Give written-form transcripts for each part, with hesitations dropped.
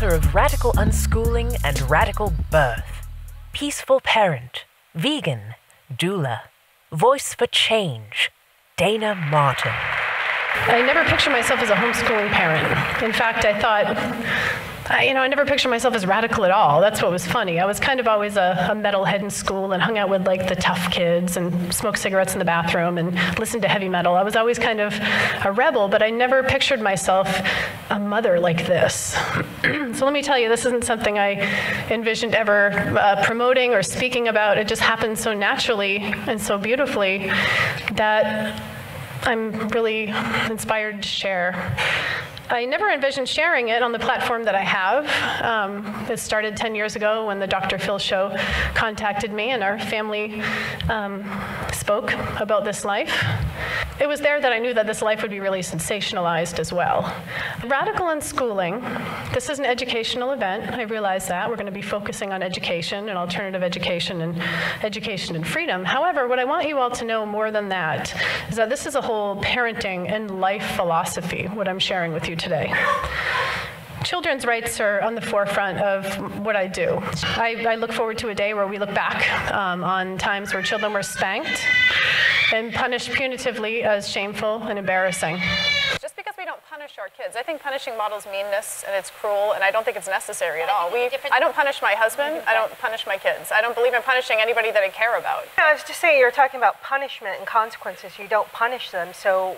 author of Radical Unschooling and Radical Birth, Peaceful Parent, Vegan, Doula, Voice for Change, Dayna Martin. I never pictured myself as a homeschooling parent. In fact, I thought, I never pictured myself as radical at all. That's what was funny. I was kind of always a metalhead in school and hung out with like the tough kids and smoked cigarettes in the bathroom and listened to heavy metal. I was always kind of a rebel, but I never pictured myself a mother like this. So let me tell you, this isn't something I envisioned ever promoting or speaking about. It just happened so naturally and so beautifully that I'm really inspired to share. I never envisioned sharing it on the platform that I have. It started 10 years ago when the Dr. Phil show contacted me and our family spoke about this life. It was there that I knew that this life would be really sensationalized as well. Radical Unschooling, this is an educational event. I realize that. We're going to be focusing on education and alternative education and freedom. However, what I want you all to know more than that is that this is a whole parenting and life philosophy, what I'm sharing with you today. Children's rights are on the forefront of what I do. I look forward to a day where we look back on times where children were spanked and punished punitively as shameful and embarrassing. Just because we don't punish our kids, I think punishing models meanness and it's cruel, and I don't think it's necessary at all. I don't punish my husband, I don't punish my kids. I don't believe in punishing anybody that I care about. I was just saying, you're talking about punishment and consequences. You don't punish them, so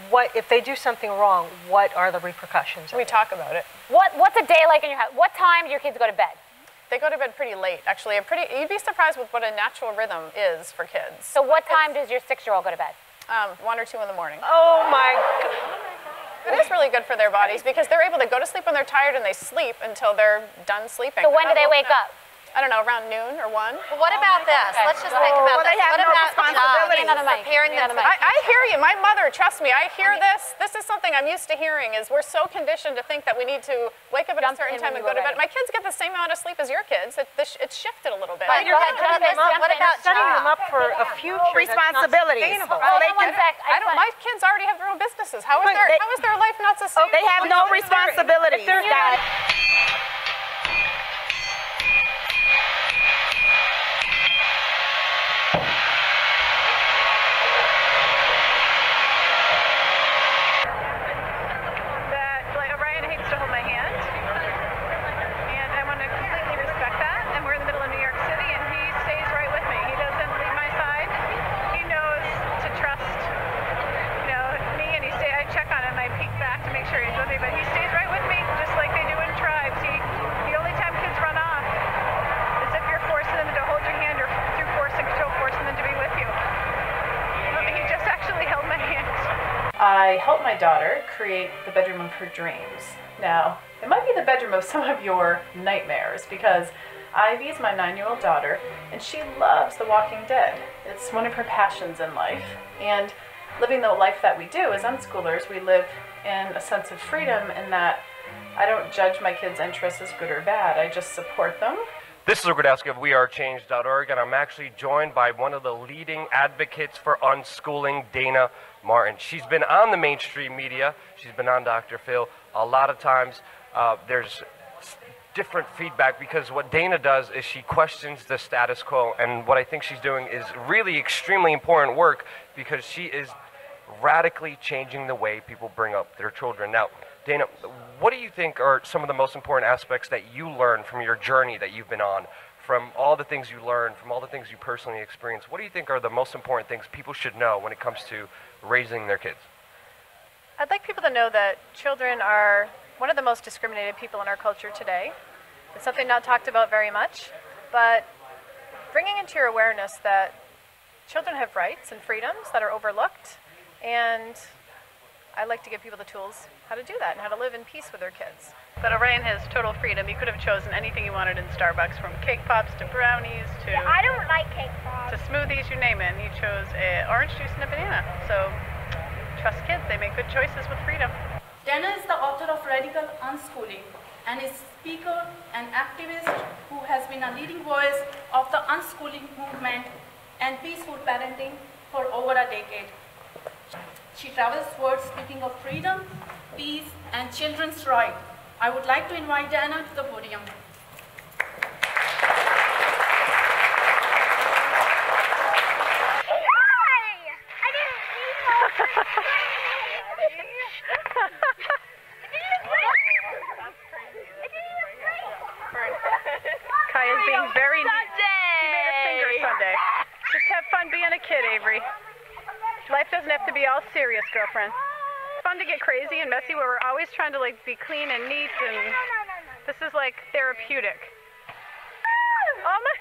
what if they do something wrong? What are the repercussions? We talk about it. What's a day like in your house? What time do your kids go to bed? They go to bed pretty late, actually. You'd be surprised with what a natural rhythm is for kids. So what time does your 6-year-old go to bed? 1 or 2 in the morning. Oh my God. It is really good for their bodies because they're able to go to sleep when they're tired and they sleep until they're done sleeping. So when do they wake up? I don't know, around noon or 1. Well, what about this? Let's just think about this. What about preparing them? I hear you. My mother, trust me, I hear this. This is something I'm used to hearing, is we're so conditioned to think that we need to wake up at a certain time and go to bed. My kids get the same amount of sleep as your kids. It's shifted a little bit. But you're setting them up for a future responsibilities. My kids already have their own businesses. How is their life not sustainable? They have no responsibilities. I helped my daughter create the bedroom of her dreams. Now, it might be the bedroom of some of your nightmares because Ivy is my 9-year-old daughter and she loves The Walking Dead. It's one of her passions in life. And living the life that we do as unschoolers, we live in a sense of freedom in that I don't judge my kids' interests as good or bad. I just support them. This is Gradowski of WeAreChange.org, and I'm actually joined by one of the leading advocates for unschooling, Dayna Martin. She's been on the mainstream media. She's been on Dr. Phil. A lot of times there's different feedback because what Dayna does is she questions the status quo, and what I think she's doing is really extremely important work because she is radically changing the way people bring up their children. Now, Dayna, what do you think are some of the most important aspects that you learned from your journey that you've been on, from all the things you learned, from all the things you personally experienced? What do you think are the most important things people should know when it comes to raising their kids? I'd like people to know that children are one of the most discriminated people in our culture today. It's something not talked about very much, but bringing into your awareness that children have rights and freedoms that are overlooked, and I like to give people the tools how to do that and how to live in peace with their kids. But Orion has total freedom. He could have chosen anything he wanted in Starbucks, from cake pops to brownies to... Yeah, I don't like cake pops. ...to smoothies, you name it. And he chose orange juice and a banana. So trust kids, they make good choices with freedom. Dayna is the author of Radical Unschooling and is speaker and activist who has been a leading voice of the unschooling movement and peaceful parenting for over a decade. She travels towards speaking of freedom, peace, and children's rights I would like to invite Dayna to the podium. Kaya's being very neat. She made a finger sundae. Just have fun being a kid, Avery. Life doesn't have to be all serious, girlfriend. It's fun to get crazy and messy where we're always trying to like be clean and neat, and this is like therapeutic. Oh my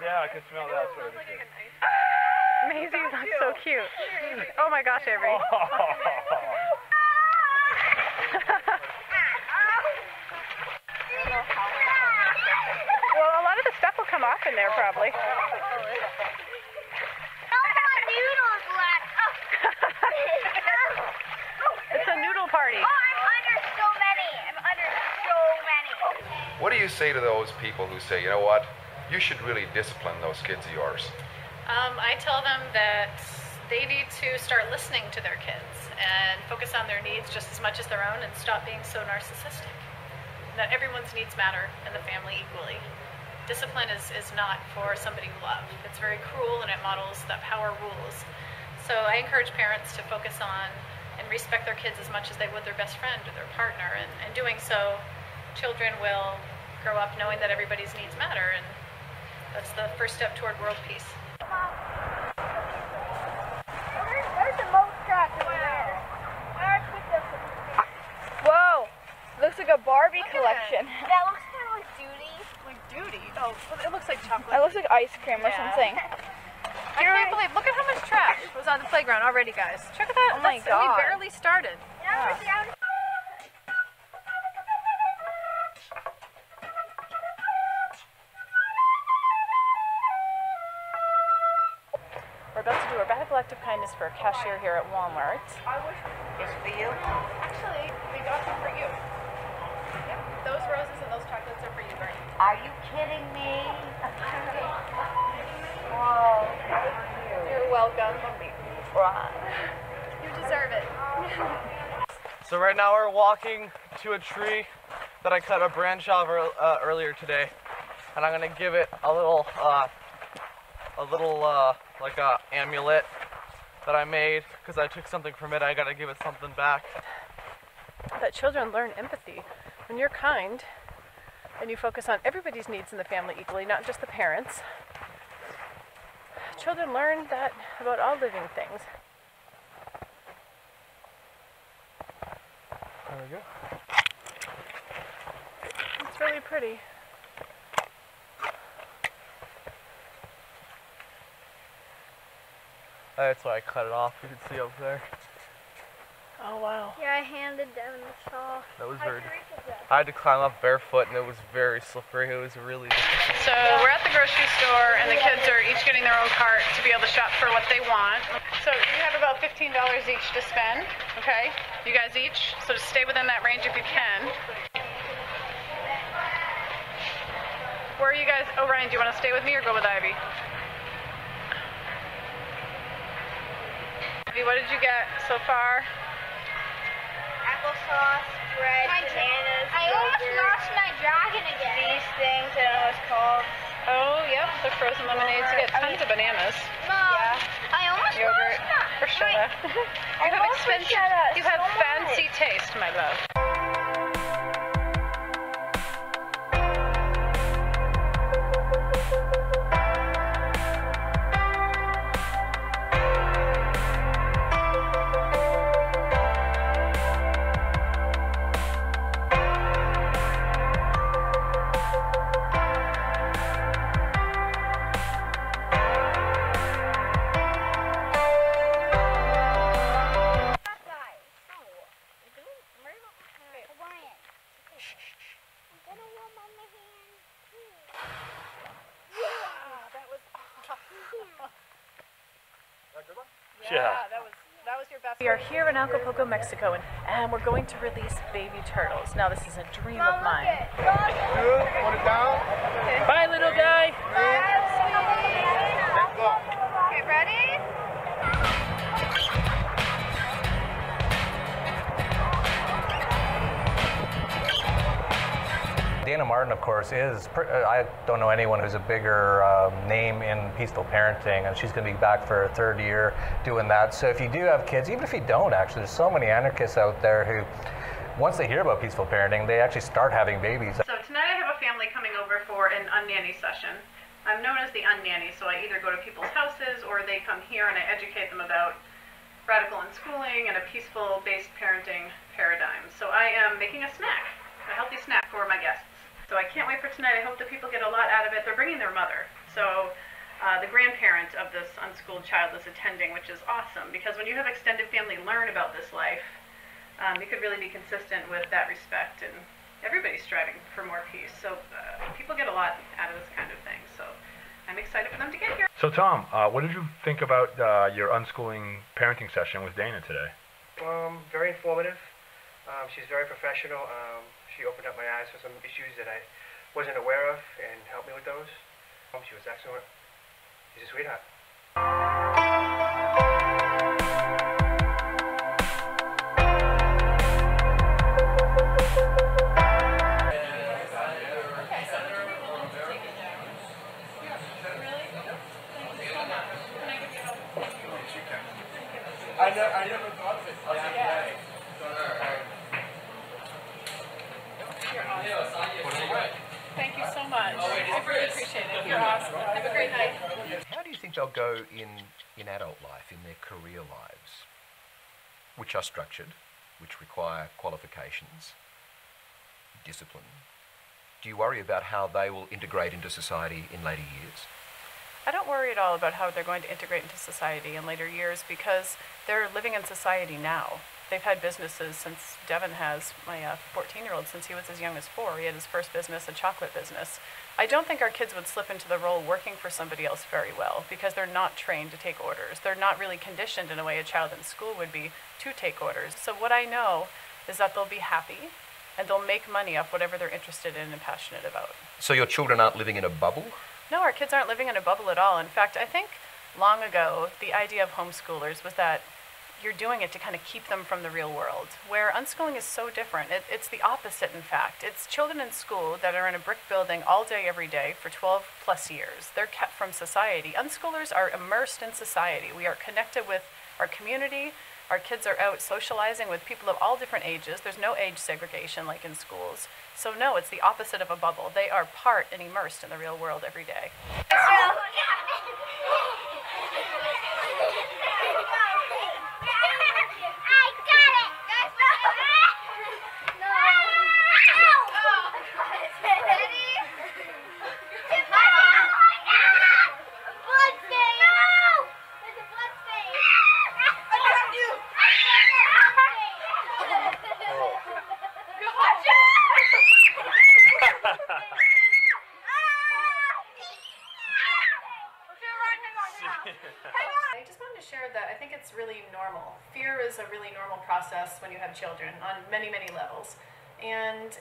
Yeah, I can smell that. Maisie looks so cute. Oh my gosh, Avery. Well, a lot of the stuff will come off in there probably. Noodles left. It's a noodle party. Oh, I'm under so many. What do you say to those people who say, you know what, you should really discipline those kids of yours? I tell them that they need to start listening to their kids and focus on their needs just as much as their own and stop being so narcissistic. That everyone's needs matter in the family equally. Discipline is not for somebody you love. It's very cruel and it models that power rules. So I encourage parents to focus on and respect their kids as much as they would their best friend or their partner. And in doing so, children will grow up knowing that everybody's needs matter, and that's the first step toward world peace. Where's the most truck over there? Whoa! Looks like a Barbie collection. That looks kind of like Duty. Like duty. Oh, well, it looks like chocolate. It looks like ice cream or something. I can't believe, look at how much trash was on the playground already, guys. Check it out. Oh my God. We barely started. Yeah. We're about to do a radical act of kindness for a cashier here at Walmart. It's for you. Actually, we got them for you. Yep. Those roses and those chocolates are for you, Bernie. Are you kidding me? Whoa. You're welcome. You deserve it. So right now we're walking to a tree that I cut a branch off earlier today, and I'm gonna give it a little like a amulet that I made because I took something from it. I gotta give it something back. That children learn empathy. When you're kind and you focus on everybody's needs in the family equally, not just the parents, children learn that about all living things. There we go. It's really pretty. That's why I cut it off. You can see up there. Oh wow. Yeah, I handed down the saw. That was very. I had to climb up barefoot, and it was very slippery. It was really difficult. So we're at the grocery store, and the kids are each getting their own cart to be able to shop for what they want. So you have about $15 each to spend, okay? You guys each, so just stay within that range if you can. Where are you guys? Oh, Ryan, do you want to stay with me or go with Ivy? Ivy, what did you get so far? Applesauce, bread, bananas, I almost lost my dragon again. These things, I don't know what it's called. Oh, yep, the frozen lemonades. You get tons of bananas. Mom, I almost Yogurt. lost that. Bruschetta. You have fancy taste, my love. Yeah. That was your best. We are here in Acapulco, Mexico, and we're going to release baby turtles. Now, this is a dream of mine. Want it down? Bye, little guy. Okay, ready? Dayna Martin, of course, I don't know anyone who's a bigger name in peaceful parenting, and she's going to be back for a third year doing that. So if you do have kids, even if you don't actually, there's so many anarchists out there who, once they hear about peaceful parenting, they actually start having babies. So tonight I have a family coming over for an unnanny session. I'm known as the unnanny, so I either go to people's houses or they come here and I educate them about radical unschooling and a peaceful-based parenting paradigm. So I am making a snack, a healthy snack for my guests. So I can't wait for tonight. I hope that people get a lot out of it. They're bringing their mother. So the grandparent of this unschooled child is attending, which is awesome, because when you have extended family learn about this life, you could really be consistent with that respect, and everybody's striving for more peace. So people get a lot out of this kind of thing. So I'm excited for them to get here. So Tom, what did you think about your unschooling parenting session with Dayna today? Very informative. She's very professional. She opened up my eyes for some issues that I wasn't aware of and helped me with those. She was excellent. She's a sweetheart. I never thought of it. You're awesome. Thank you so much. I really appreciate it. You're awesome. Have a great night. How do you think they'll go in adult life, in their career lives, which are structured, which require qualifications, discipline? Do you worry about how they will integrate into society in later years? I don't worry at all about how they're going to integrate into society in later years because they're living in society now. They've had businesses since Devin has, my 14-year-old, since he was as young as 4. He had his first business, a chocolate business. I don't think our kids would slip into the role working for somebody else very well because they're not trained to take orders. They're not really conditioned in a way a child in school would be to take orders. So what I know is that they'll be happy and they'll make money off whatever they're interested in and passionate about. So your children aren't living in a bubble? No, our kids aren't living in a bubble at all. In fact, I think long ago, the idea of homeschoolers was that you're doing it to kind of keep them from the real world, where unschooling is so different. It's the opposite, in fact. It's children in school that are in a brick building all day, every day for 12 plus years. They're kept from society. Unschoolers are immersed in society. We are connected with our community. Our kids are out socializing with people of all different ages. There's no age segregation like in schools. So no, it's the opposite of a bubble. They are part and immersed in the real world every day. I just wanted to share that I think it's really normal. Fear is a really normal process when you have children on many, many levels. And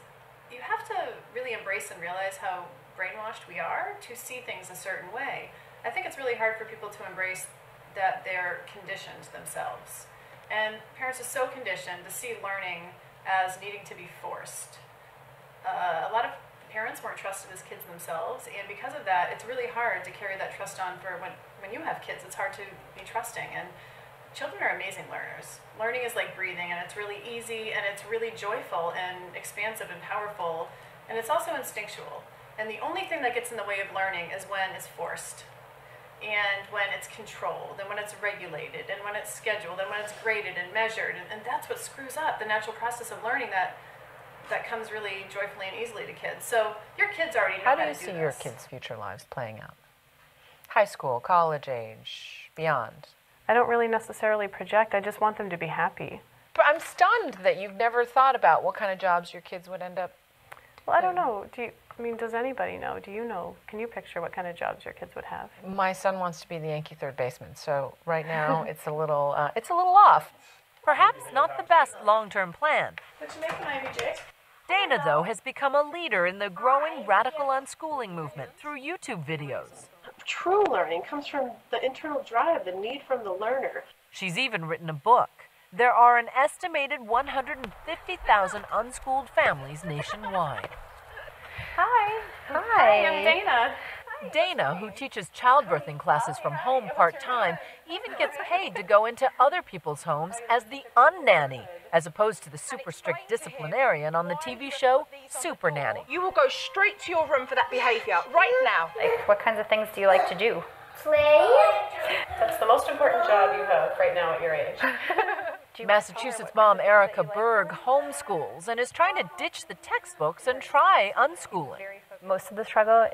you have to really embrace and realize how brainwashed we are to see things a certain way. I think it's really hard for people to embrace that they're conditioned themselves. And parents are so conditioned to see learning as needing to be forced. A lot of parents weren't trusted as kids themselves, and because of that, it's really hard to carry that trust on for when you have kids. It's hard to be trusting, and children are amazing learners. Learning is like breathing, and it's really easy, and it's really joyful, and expansive, and powerful, and it's also instinctual. And the only thing that gets in the way of learning is when it's forced, and when it's controlled, and when it's regulated, and when it's scheduled, and when it's graded and measured, and that's what screws up the natural process of learning that comes really joyfully and easily to kids. So your kids already know how to do this. How do you see your kids' future lives playing out? High school, college age, beyond? I don't really necessarily project. I just want them to be happy. But I'm stunned that you've never thought about what kind of jobs your kids would end up Well, I don't know. Does anybody know? Do you know? Can you picture what kind of jobs your kids would have? My son wants to be the Yankee third baseman, so right now it's a little off. Perhaps not the best long-term plan. What you making, Ivy J? Dayna, though, has become a leader in the growing radical unschooling movement through YouTube videos. True learning comes from the internal drive, the need from the learner. She's even written a book. There are an estimated 150,000 unschooled families nationwide. Hi. Hi. I'm Dayna. Dayna, who teaches childbirthing classes from home part-time, even gets paid to go into other people's homes as the unnanny, as opposed to the super strict disciplinarian on the TV show Super Nanny. You will go straight to your room for that behavior, right now. Like, what kinds of things do you like to do? Play. That's the most important job you have right now at your age. Massachusetts mom Erica Berg homeschools and is trying to ditch the textbooks and try unschooling. Most of the struggle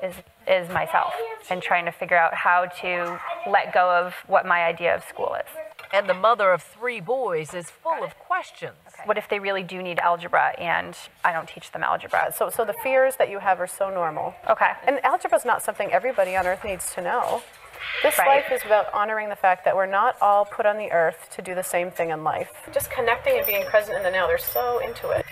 is myself and trying to figure out how to let go of what my idea of school is. And the mother of 3 boys is full of questions. What if they really do need algebra and I don't teach them algebra? So the fears that you have are so normal. Okay. And algebra is not something everybody on earth needs to know. This Right. life is about honoring the fact that we're not all put on the earth to do the same thing in life. Just connecting and being present in the now, they're so into it.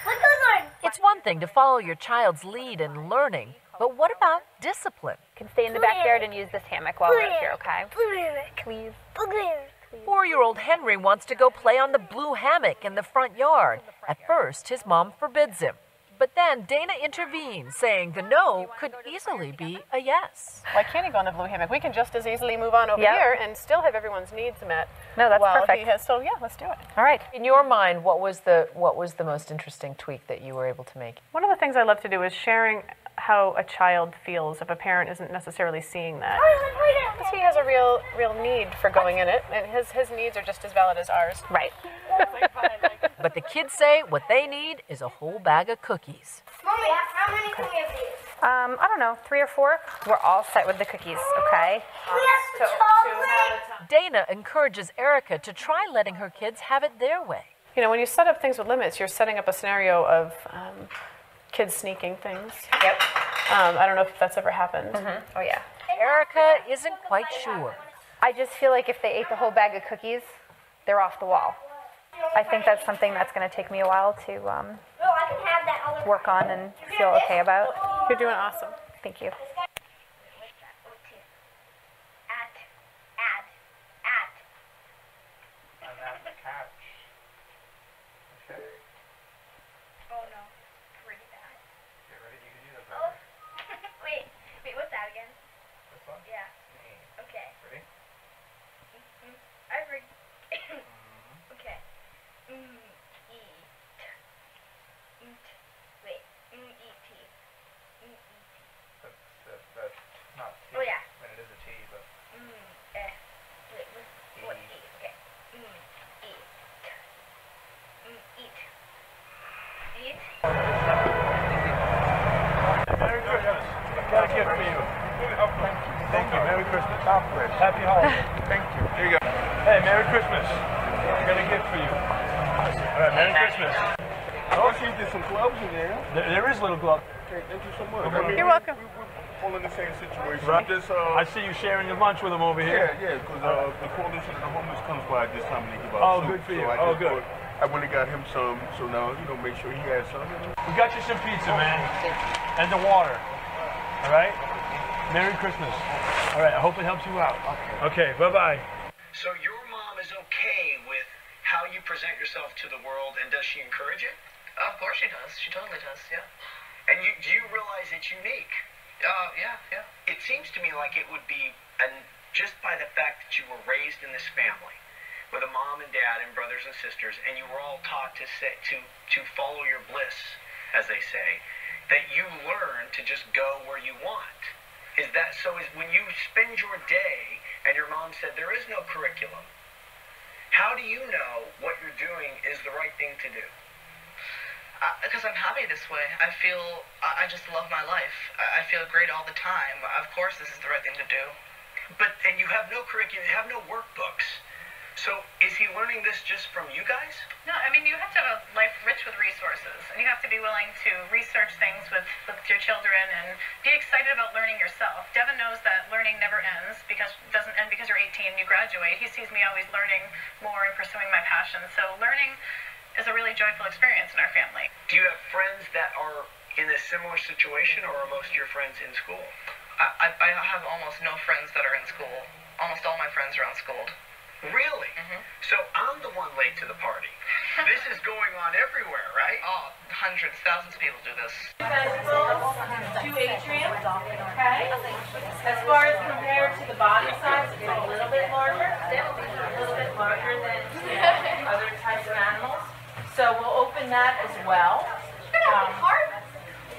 It's one thing to follow your child's lead in learning, but what about discipline? Can stay in the backyard and use this hammock while we're here, okay? Please. 4-year-old Henry wants to go play on the blue hammock in the front yard. At first, his mom forbids him. But then Dayna intervenes, saying the no could easily be a yes. Why can't he go on the blue hammock? We can just as easily move on over Yep. here and still have everyone's needs met. No, that's while perfect. He has, so yeah, let's do it. All right. In your mind, what was the most interesting tweak that you were able to make? One of the things I love to do is sharing how a child feels if a parent isn't necessarily seeing that. Because he has a real need for going in it, and his needs are just as valid as ours. Right. But the kids say what they need is a whole bag of cookies. Mommy, how many can we have these? I don't know, 3 or 4? We're all set with the cookies, okay? Dayna encourages Erica to try letting her kids have it their way. You know, when you set up things with limits, you're setting up a scenario of kids sneaking things. Yep. I don't know if that's ever happened. Oh, yeah. Erica isn't quite sure. I just feel like if they ate the whole bag of cookies, they're off the wall. I think that's something that's going to take me a while to work on and feel okay about. You're doing awesome. Thank you. Oh no, pretty bad. Get ready, you can use it. Oh, wait, what's that again? This one? Yeah. Okay. Ready? I've heard. Okay. Eat. Wait. E-T. That's not T. Oh yeah. I mean, it is a T, but. Wait, what's E? Okay. Eat. Eat. Eat. Merry Christmas. Got a gift for you. Thank you. Merry Christmas. Happy holidays. Thank you. Here you go. Hey, Merry Christmas. Got a gift for you. All right, Merry Christmas. Oh, see, there's some gloves in there. There is little glove. Okay, thank you so much. You're welcome. We're all in the same situation. Right. Just, I see you sharing your lunch with them over here. Yeah, because the coalition of the homeless comes by this time and they give out Oh, soup. good for you. So I Oh, just good. I went and got him some, so now, make sure he has some. We got you some pizza, man. And the water. All right? Merry Christmas. All right, I hope it helps you out. Okay, bye-bye. So your mom is okay with how you present yourself to the world, and does she encourage it? Of course she does. She totally does, yeah. And do you realize it's unique? Yeah. It seems to me like it would be, just by the fact that you were raised in this family, with a mom and dad and brothers and sisters, and you were all taught to follow your bliss, as they say, that you learn to just go where you want. Is when you spend your day, and your mom said there is no curriculum, how do you know what you're doing is the right thing to do? Because I'm happy this way. I just love my life. I feel great all the time. Of course this is the right thing to do. And you have no curriculum, you have no workbooks. So is he learning this just from you guys? No, I mean, you have to have a life rich with resources, and you have to be willing to research things with your children and be excited about learning yourself. Devin knows that learning never ends, doesn't end because you're 18 and you graduate. He sees me always learning more and pursuing my passion. So learning is a really joyful experience in our family. Do you have friends that are in a similar situation, or are most of your friends in school? I have almost no friends that are in school. Almost all my friends are unschooled. Really? So I'm the one late to the party. This is going on everywhere, right? Oh, hundreds, thousands of people do this. Two atriums, okay? As far as compared to the body size, it's a little bit larger. A little bit larger than other types of animals. So we'll open that as well.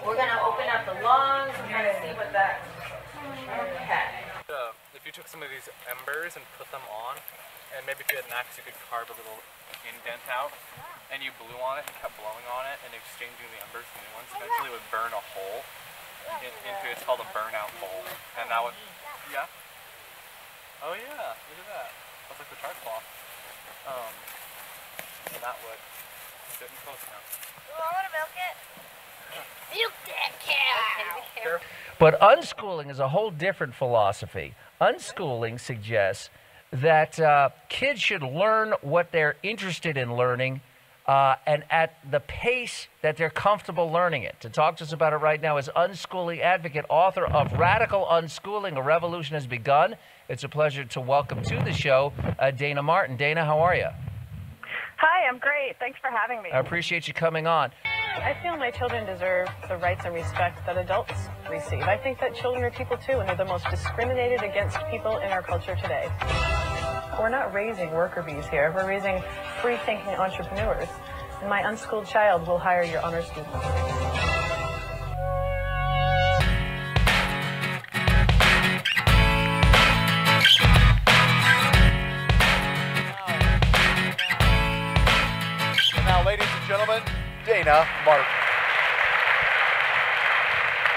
We're going to open up the lungs and kind of see what that. Okay. If you took some of these embers and put them on, and maybe if you had an axe, you could carve a little indent out, and you blew on it and kept blowing on it and exchanging the embers for new ones, eventually it would burn a hole into it's called a burnout hole. And that would, yeah? Oh yeah, look at that. That's like the chart cloth. And that would, it's getting close now. Oh, I want to milk it. Milk that cow. But unschooling is a whole different philosophy. Unschooling suggests that kids should learn what they're interested in learning and at the pace that they're comfortable learning it. To talk to us about it right now is unschooling advocate, author of Radical Unschooling, A Revolution Has Begun. It's a pleasure to welcome to the show Dayna Martin. Dayna, how are you? Hi, I'm great. Thanks for having me. I appreciate you coming on. I feel my children deserve the rights and respect that adults receive. I think that children are people too, and they're the most discriminated against people in our culture today. We're not raising worker bees here. We're raising free-thinking entrepreneurs. And my unschooled child will hire your honor students. Now, ladies and gentlemen, Dayna Martin.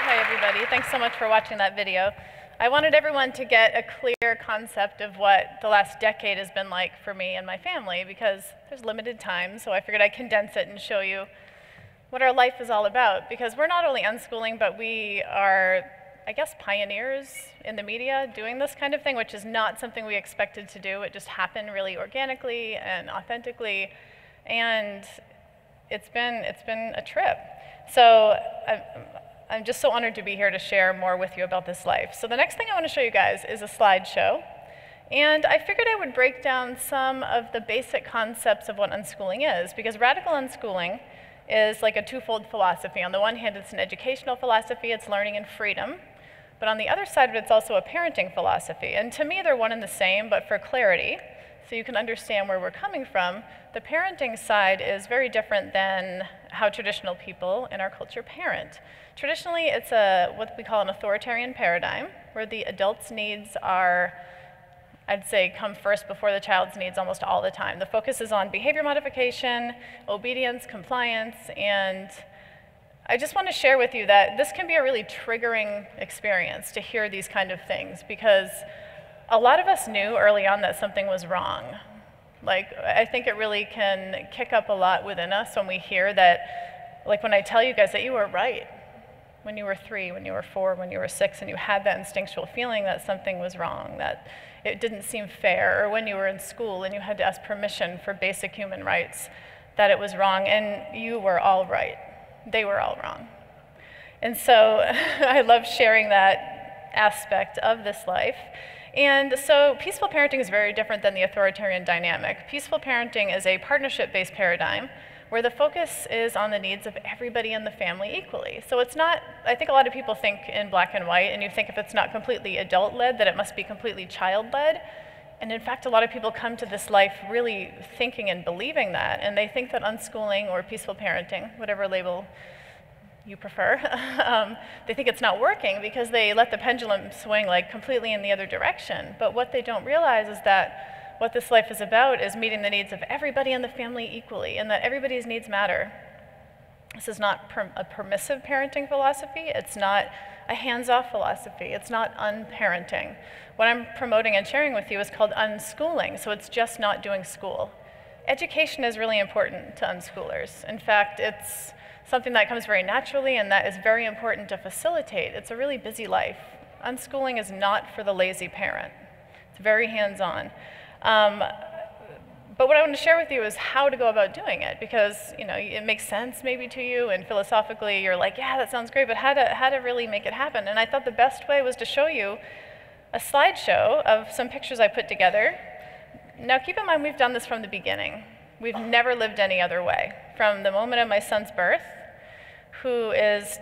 Hi, everybody. Thanks so much for watching that video. I wanted everyone to get a clear concept of what the last decade has been like for me and my family, because there's limited time, so I figured I'd condense it and show you what our life is all about. Because we're not only unschooling, but we are, I guess, pioneers in the media doing this kind of thing, which is not something we expected to do. It just happened really organically and authentically, and it's been a trip. So I'm just so honored to be here to share more with you about this life. So the next thing I want to show you guys is a slideshow. And I figured I would break down some of the basic concepts of what unschooling is, because radical unschooling is like a twofold philosophy. On the one hand, it's an educational philosophy, it's learning and freedom. But on the other side of it, it's also a parenting philosophy. And to me, they're one and the same, but for clarity, so you can understand where we're coming from, the parenting side is very different than how traditional people in our culture parent. Traditionally, it's what we call an authoritarian paradigm, where the adult's needs are, I'd say, come first before the child's needs almost all the time. The focus is on behavior modification, obedience, compliance, and I just want to share with you that this can be a really triggering experience to hear these kind of things, because a lot of us knew early on that something was wrong. Like, I think it really can kick up a lot within us when we hear that, like when I tell you guys that you were right when you were 3, when you were 4, when you were 6, and you had that instinctual feeling that something was wrong, that it didn't seem fair, or when you were in school and you had to ask permission for basic human rights, that it was wrong, and you were all right. They were all wrong. And so I love sharing that aspect of this life. And so peaceful parenting is very different than the authoritarian dynamic. Peaceful parenting is a partnership-based paradigm where the focus is on the needs of everybody in the family equally. So it's not, I think a lot of people think in black and white, and you think if it's not completely adult-led, that it must be completely child-led. And in fact, a lot of people come to this life really thinking and believing that, and they think that unschooling or peaceful parenting, whatever label you prefer, they think it's not working because they let the pendulum swing like completely in the other direction. But what they don't realize is that what this life is about is meeting the needs of everybody in the family equally, and that everybody's needs matter. This is not a permissive parenting philosophy. It's not a hands-off philosophy. It's not unparenting. What I'm promoting and sharing with you is called unschooling, so it's just not doing school. Education is really important to unschoolers. In fact, it's something that comes very naturally and that is very important to facilitate. It's a really busy life. Unschooling is not for the lazy parent. It's very hands-on. But what I want to share with you is how to go about doing it, because it makes sense maybe to you, and philosophically you're like, yeah, that sounds great, but how to really make it happen? And I thought the best way was to show you a slideshow of some pictures I put together. Now keep in mind we've done this from the beginning. We've never lived any other way. From the moment of my son's birth,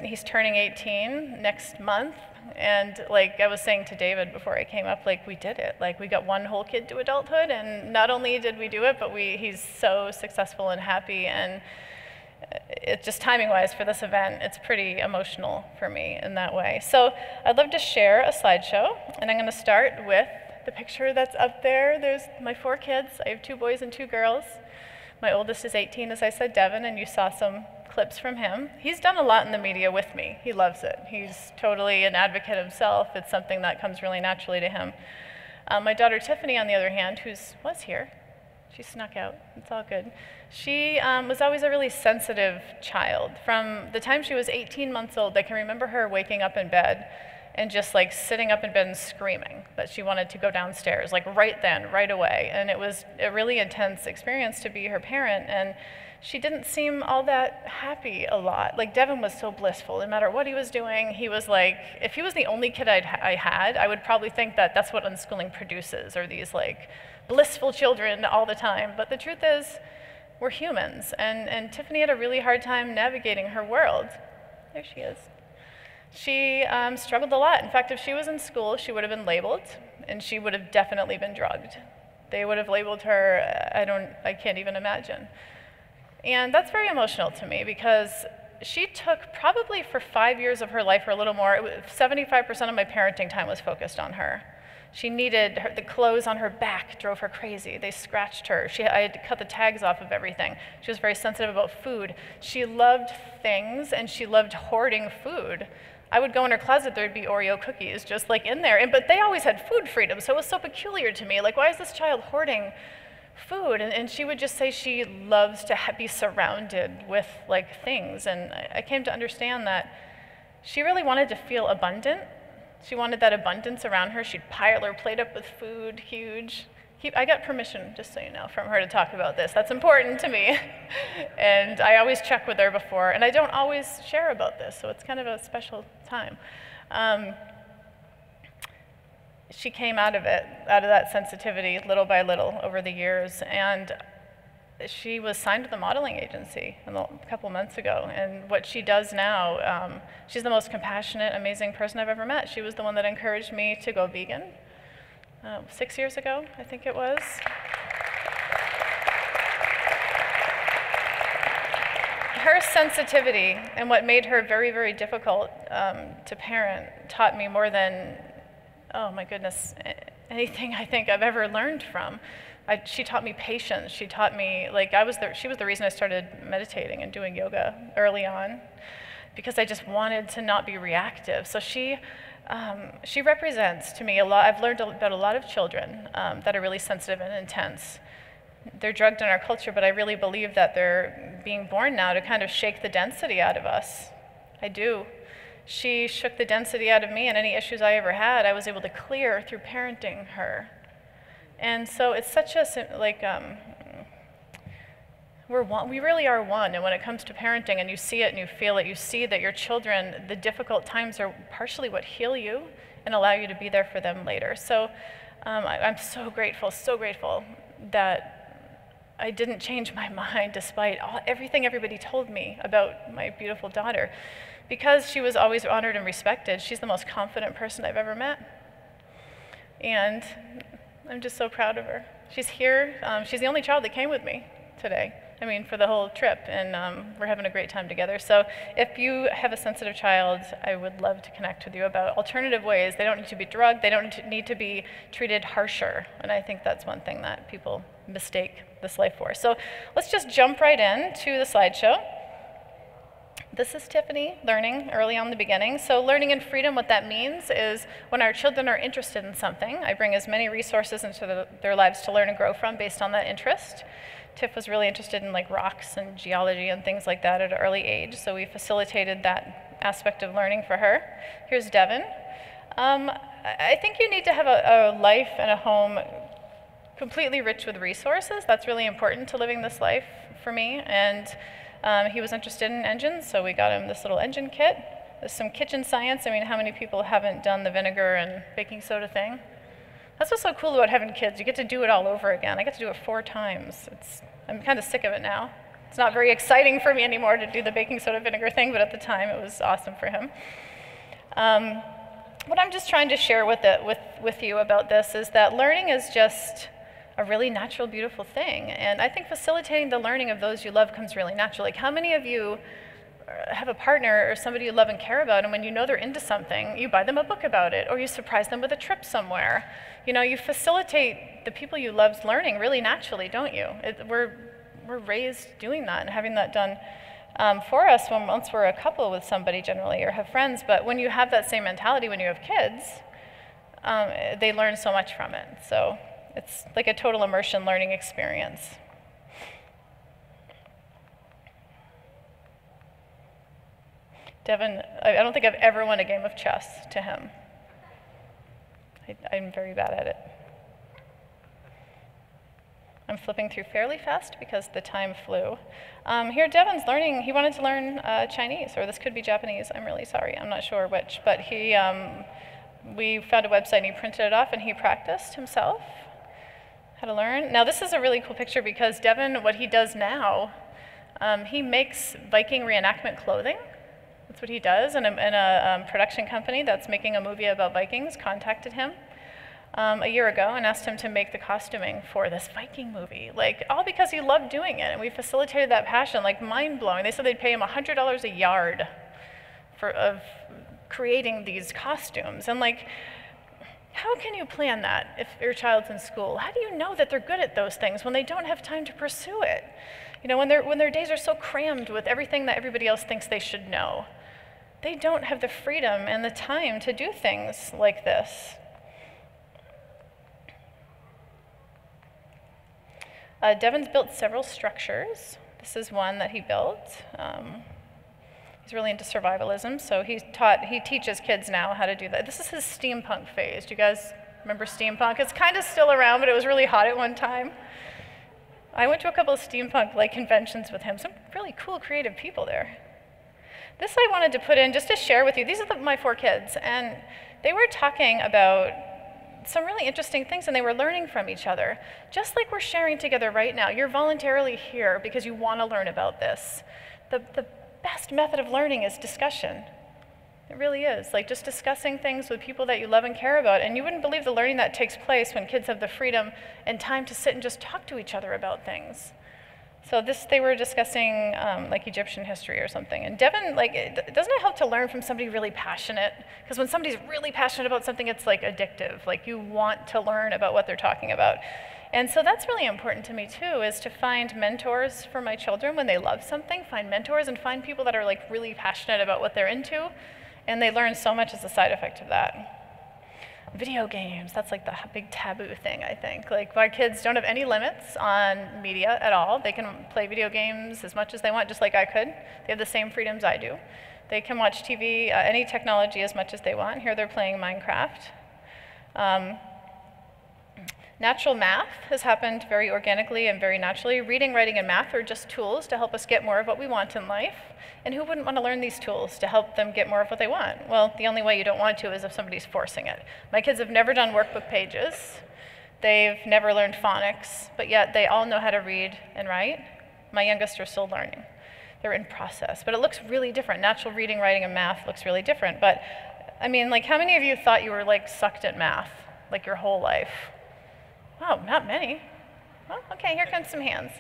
he's turning 18 next month, and like I was saying to David before I came up, like we did it. Like we got one whole kid to adulthood, and not only did we do it, but he's so successful and happy, and it just timing-wise for this event, it's pretty emotional for me in that way. So I'd love to share a slideshow, and I'm going to start with the picture that's up there. There's my 4 kids. I have 2 boys and 2 girls. My oldest is 18, as I said, Devin, and you saw some clips from him. He's done a lot in the media with me. He loves it. He's totally an advocate himself. It's something that comes really naturally to him. My daughter Tiffany, on the other hand, was here. She snuck out. It's all good. She was always a really sensitive child. From the time she was 18 months old, I can remember her waking up in bed and just like sitting up in bed and screaming that she wanted to go downstairs, like right then, right away. And it was a really intense experience to be her parent, and she didn't seem all that happy a lot. Like Devin was so blissful, no matter what he was doing. He was like, if he was the only kid I had, I would probably think that that's what unschooling produces, or these like blissful children all the time. But the truth is, we're humans, and Tiffany had a really hard time navigating her world. There she is. She struggled a lot. In fact, if she was in school, she would have been labeled, and she would have definitely been drugged. They would have labeled her, I can't even imagine. And that's very emotional to me, because she took probably for 5 years of her life or a little more, 75% of my parenting time was focused on her. She needed the clothes on her back drove her crazy. They scratched her. I had to cut the tags off of everything. She was very sensitive about food. She loved things, and she loved hoarding food. I would go in her closet, there'd be Oreo cookies just like in there, but they always had food freedom, so it was so peculiar to me. Like, why is this child hoarding food? And she would just say she loves to be surrounded with like things, and I came to understand that she really wanted to feel abundant. She wanted that abundance around her. She'd pile her plate up with food, huge. I got permission, just so you know, from her to talk about this. That's important to me. And I always check with her before, and I don't always share about this, so it's kind of a special time. She came out of that sensitivity little by little over the years, and she was signed to the modeling agency a couple months ago, and what she does now, she's the most compassionate, amazing person I've ever met. She was the one that encouraged me to go vegan 6 years ago, I think it was. Her sensitivity and what made her very, very difficult to parent taught me more than, oh my goodness, anything I think I've ever learned from. She taught me patience. She taught me, like, she was the reason I started meditating and doing yoga early on, because I just wanted to not be reactive. So she represents to me a lot. I've learned about a lot of children that are really sensitive and intense. They're drugged in our culture, but I really believe that they're being born now to kind of shake the density out of us. I do. She shook the density out of me, and any issues I ever had, I was able to clear through parenting her. And so it's such a, like, we're one, we really are one. And when it comes to parenting, and you see it and you feel it, you see that your children, the difficult times are partially what heal you and allow you to be there for them later. So I'm so grateful that I didn't change my mind despite everything everybody told me about my beautiful daughter. Because she was always honored and respected, she's the most confident person I've ever met. And I'm just so proud of her. She's here. She's the only child that came with me today. I mean, for the whole trip, and we're having a great time together. So if you have a sensitive child, I would love to connect with you about alternative ways. They don't need to be drugged. They don't need to be treated harsher. And I think that's one thing that people mistake this life for. So let's just jump right in to the slideshow. This is Tiffany learning early on in the beginning. So learning in freedom, what that means is when our children are interested in something, I bring as many resources into their lives to learn and grow from based on that interest. Tiff was really interested in like rocks and geology and things like that at an early age, so we facilitated that aspect of learning for her. Here's Devin. I think you need to have a life and a home completely rich with resources. That's really important to living this life for me. And he was interested in engines, so we got him this little engine kit. There's some kitchen science. I mean, how many people haven't done the vinegar and baking soda thing? That's what's so cool about having kids. You get to do it all over again. I get to do it 4 times. I'm kind of sick of it now. It's not very exciting for me anymore to do the baking soda vinegar thing, but at the time it was awesome for him. What I'm just trying to share with you about this is that learning is just a really natural, beautiful thing. And I think facilitating the learning of those you love comes really natural. Like, how many of you have a partner or somebody you love and care about, and when you know they're into something, you buy them a book about it, or you surprise them with a trip somewhere? You know, you facilitate the people you love's learning really naturally, don't you? We're raised doing that and having that done for us once we're a couple with somebody generally, or have friends. But when you have that same mentality when you have kids, they learn so much from it. So it's like a total immersion learning experience. Devin, I don't think I've ever won a game of chess to him. I'm very bad at it. I'm flipping through fairly fast because the time flew. Here Devin's learning, he wanted to learn Chinese, or this could be Japanese, I'm really sorry, I'm not sure which, but we found a website and he printed it off and he practiced himself how to learn. Now this is a really cool picture because Devin, what he does now, he makes Viking reenactment clothing. That's what he does, and a production company that's making a movie about Vikings contacted him a year ago and asked him to make the costuming for this Viking movie, like all because he loved doing it, and we facilitated that passion, like mind-blowing. They said they'd pay him $100 a yard of creating these costumes, and like, how can you plan that if your child's in school? How do you know that they're good at those things when they don't have time to pursue it? You know, when their days are so crammed with everything that everybody else thinks they should know, they don't have the freedom and the time to do things like this. Devin's built several structures. This is one that he built. He's really into survivalism, so he teaches kids now how to do that. This is his steampunk phase. Do you guys remember steampunk? It's kind of still around, but it was really hot at one time. I went to a couple of steampunk conventions with him. Some really cool, creative people there. This I wanted to put in just to share with you. These are my 4 kids, and they were talking about some really interesting things, and they were learning from each other. Just like we're sharing together right now. You're voluntarily here because you want to learn about this. The best method of learning is discussion. It really is. Like just discussing things with people that you love and care about. And you wouldn't believe the learning that takes place when kids have the freedom and time to sit and just talk to each other about things. So they were discussing like Egyptian history or something. And Devin, doesn't it help to learn from somebody really passionate? Because when somebody's really passionate about something, it's like addictive. Like you want to learn about what they're talking about. And so that's really important to me too, is to find mentors for my children when they love something, find mentors and find people that are like really passionate about what they're into. And they learn so much as a side effect of that. Video games, that's like the big taboo thing, I think. Like my kids don't have any limits on media at all. They can play video games as much as they want, just like I could. They have the same freedoms I do. They can watch TV, any technology as much as they want. Here they're playing Minecraft. Natural math has happened very organically and very naturally. Reading, writing, and math are just tools to help us get more of what we want in life. And who wouldn't want to learn these tools to help them get more of what they want? Well, the only way you don't want to is if somebody's forcing it. My kids have never done workbook pages. They've never learned phonics, but yet they all know how to read and write. My youngest are still learning. They're in process, but it looks really different. Natural reading, writing, and math looks really different. But I mean, like how many of you thought you were like sucked at math, like your whole life? Oh, not many. Well, okay, here comes some hands.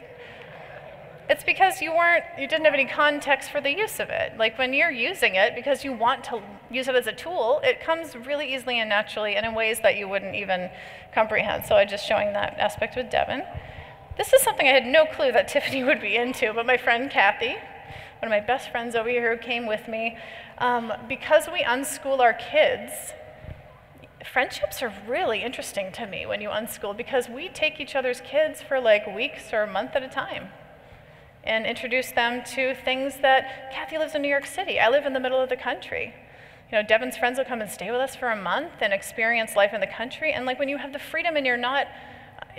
It's because you didn't have any context for the use of it. Like when you're using it because you want to use it as a tool, it comes really easily and naturally and in ways that you wouldn't even comprehend. So I'm just showing that aspect with Devin. This is something I had no clue that Tiffany would be into, but my friend Kathy, one of my best friends over here who came with me, because we unschool our kids, friendships are really interesting to me when you unschool because we take each other's kids for like weeks or a month at a time and introduce them to things that Kathy lives in New York City. I live in the middle of the country. You know, Devin's friends will come and stay with us for a month and experience life in the country. And like when you have the freedom and you're not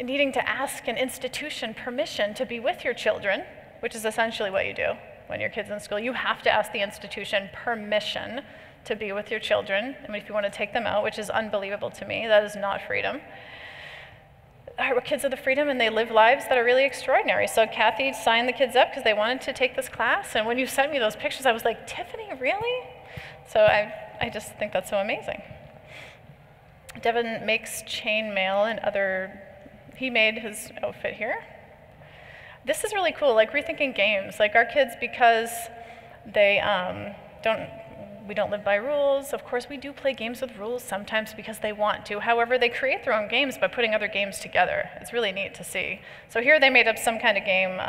needing to ask an institution permission to be with your children, which is essentially what you do when your kid's in school, you have to ask the institution permission to be with your children. I mean, if you want to take them out, which is unbelievable to me, that is not freedom. kids of the freedom, and they live lives that are really extraordinary. So Kathy signed the kids up because they wanted to take this class. And when you sent me those pictures, I was like, Tiffany, really? So I just think that's so amazing. Devin makes chainmail and other, he made his outfit here. This is really cool, like rethinking games. Like our kids, because they we don't live by rules. Of course, we do play games with rules sometimes because they want to. However, they create their own games by putting other games together. It's really neat to see. So here they made up some kind of game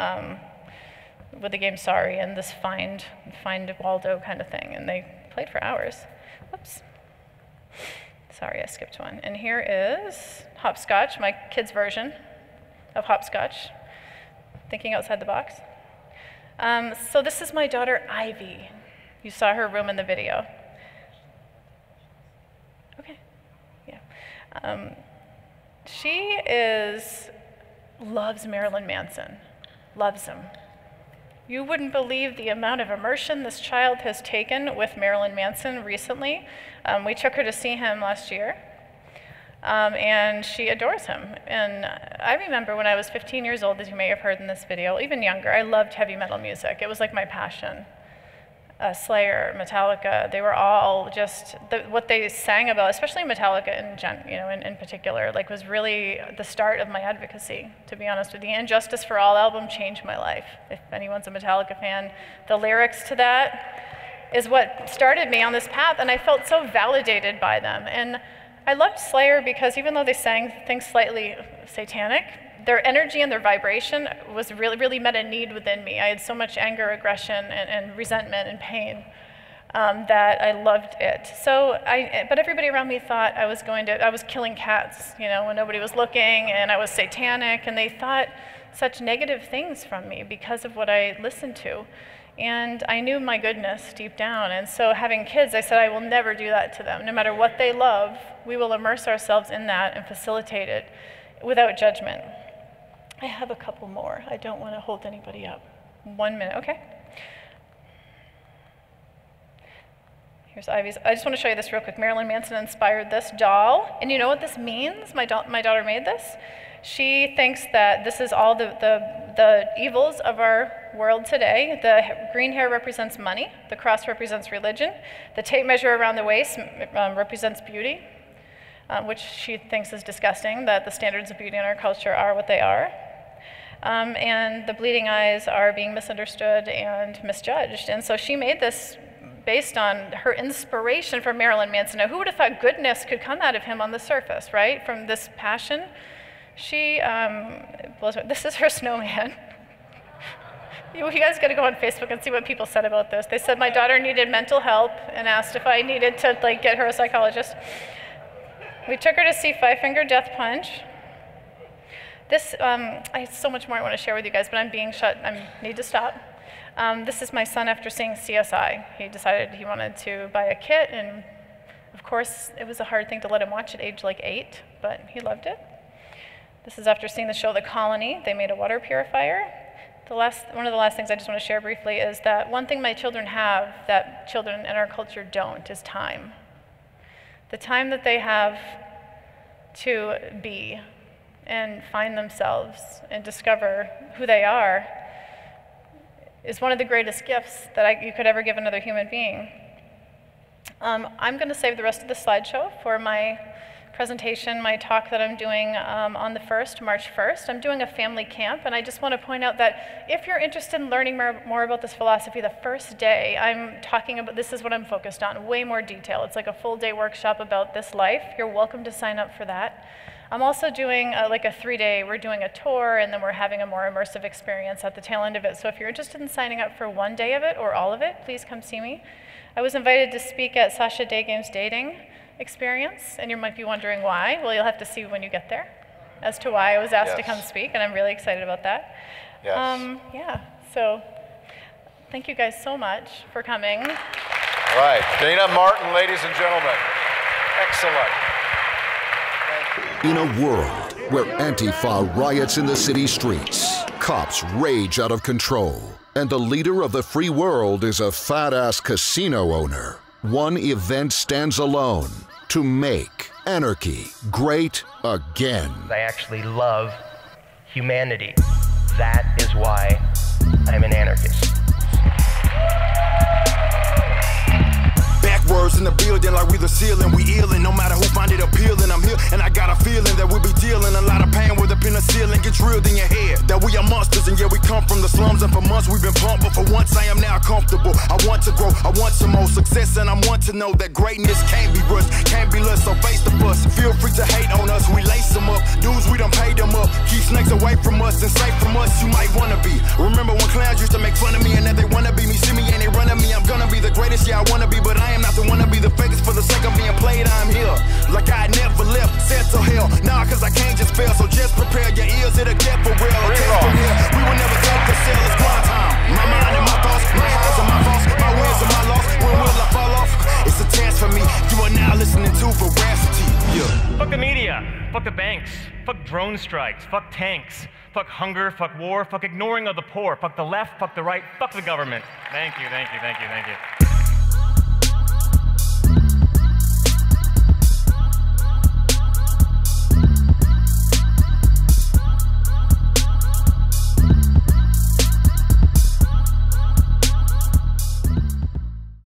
with the game Sorry and this Find Waldo kind of thing, and they played for hours. Whoops. Sorry, I skipped one. And here is Hopscotch, my kids' version of Hopscotch, thinking outside the box. So this is my daughter, Ivy. You saw her room in the video. Okay, yeah. She loves Marilyn Manson, loves him. You wouldn't believe the amount of immersion this child has taken with Marilyn Manson recently. We took her to see him last year, and she adores him. And I remember when I was 15 years old, as you may have heard in this video, even younger, I loved heavy metal music. It was like my passion. Slayer, Metallica, they were all just, what they sang about, especially Metallica in particular, like was really the start of my advocacy, to be honest with you. And Justice for All album changed my life. If anyone's a Metallica fan, the lyrics to that is what started me on this path, and I felt so validated by them. And I loved Slayer because even though they sang things slightly satanic, their energy and their vibration was really met a need within me. I had so much anger, aggression, and resentment and pain that I loved it. So but everybody around me thought I was killing cats, when nobody was looking, and I was satanic, and they thought such negative things from me because of what I listened to. And I knew my goodness deep down, and so having kids, I said I will never do that to them. No matter what they love, we will immerse ourselves in that and facilitate it without judgment. I have a couple more. I don't want to hold anybody up. 1 minute, okay? Here's Ivy's. I just want to show you this real quick. Marilyn Manson inspired this doll. And you know what this means? My daughter made this. She thinks that this is all the evils of our world today. The green hair represents money. The cross represents religion. The tape measure around the waist represents beauty, which she thinks is disgusting, that the standards of beauty in our culture are what they are. And the bleeding eyes are being misunderstood and misjudged. And so she made this based on her inspiration from Marilyn Manson. Now, who would have thought goodness could come out of him on the surface, right? From this passion. This is her snowman. You guys got to go on Facebook and see what people said about this. They said my daughter needed mental help and asked if I needed to get her a psychologist. We took her to see Five Finger Death Punch. This, I have so much more I want to share with you guys, but I'm being shut. I need to stop. This is my son after seeing CSI. He decided he wanted to buy a kit, and of course, it was a hard thing to let him watch at age like 8, but he loved it. This is after seeing the show The Colony. They made a water purifier. One of the last things I just want to share briefly is that one thing my children have that children in our culture don't is time. The time that they have to be and find themselves and discover who they are is one of the greatest gifts that you could ever give another human being. I'm going to save the rest of the slideshow for my presentation, my talk that I'm doing on the March 1st. I'm doing a family camp, and I just want to point out that if you're interested in learning more about this philosophy, the first day I'm talking about, this is what I'm focused on, way more detail. It's like a full day workshop about this life. You're welcome to sign up for that. I'm also doing like a 3-day, we're doing a tour, and then we're having a more immersive experience at the tail end of it. So if you're interested in signing up for one day of it or all of it, please come see me. I was invited to speak at Sasha Daygame's dating experience, and you might be wondering why. Well, you'll have to see when you get there as to why I was asked to come speak, and I'm really excited about that. Yes. Yeah, so thank you guys so much for coming. All right, Dayna Martin, ladies and gentlemen. Excellent. In a world where Antifa riots in the city streets, cops rage out of control, and the leader of the free world is a fat-ass casino owner, one event stands alone to make anarchy great again. I actually love humanity. That is why I'm an anarchist. Backwards in the building like we the ceiling, we illin'. No matter who find it appealing, I'm here and I got a feeling that we'll be dealing a lot of pain with the penicillin get drilled in your head. That we are monsters and yeah, we come from the slums and for months we've been pumped, but for once I am now comfortable. I want to grow, I want some more success, and I want to know that greatness can't be rushed, can't be less, so face the fuss. Feel free to hate on us, we lace them up. Dudes, we done paid them up. Keep snakes away from us and safe from us, you might wanna be. Remember when clowns used to make fun of me and that they wanna be me, see me and they run at me. I'm gonna be the greatest, yeah I wanna be, but I am not the one to be the fakest for the sake of being played. I'm here, like I never left, set to hell. Nah, cause I can't just fail, so just prepare your ears, it'll get for real. Okay, from here, we will never take the sale, it's grind time. My mind and my thoughts, my highs and my faults, my wins and my loss. When will I fall off? It's a test for me. You are now listening to Veracity. Yeah. Fuck the media, fuck the banks, fuck drone strikes, fuck tanks, fuck hunger, fuck war, fuck ignoring of the poor, fuck the left, fuck the right, fuck the government. Thank you, thank you, thank you, thank you.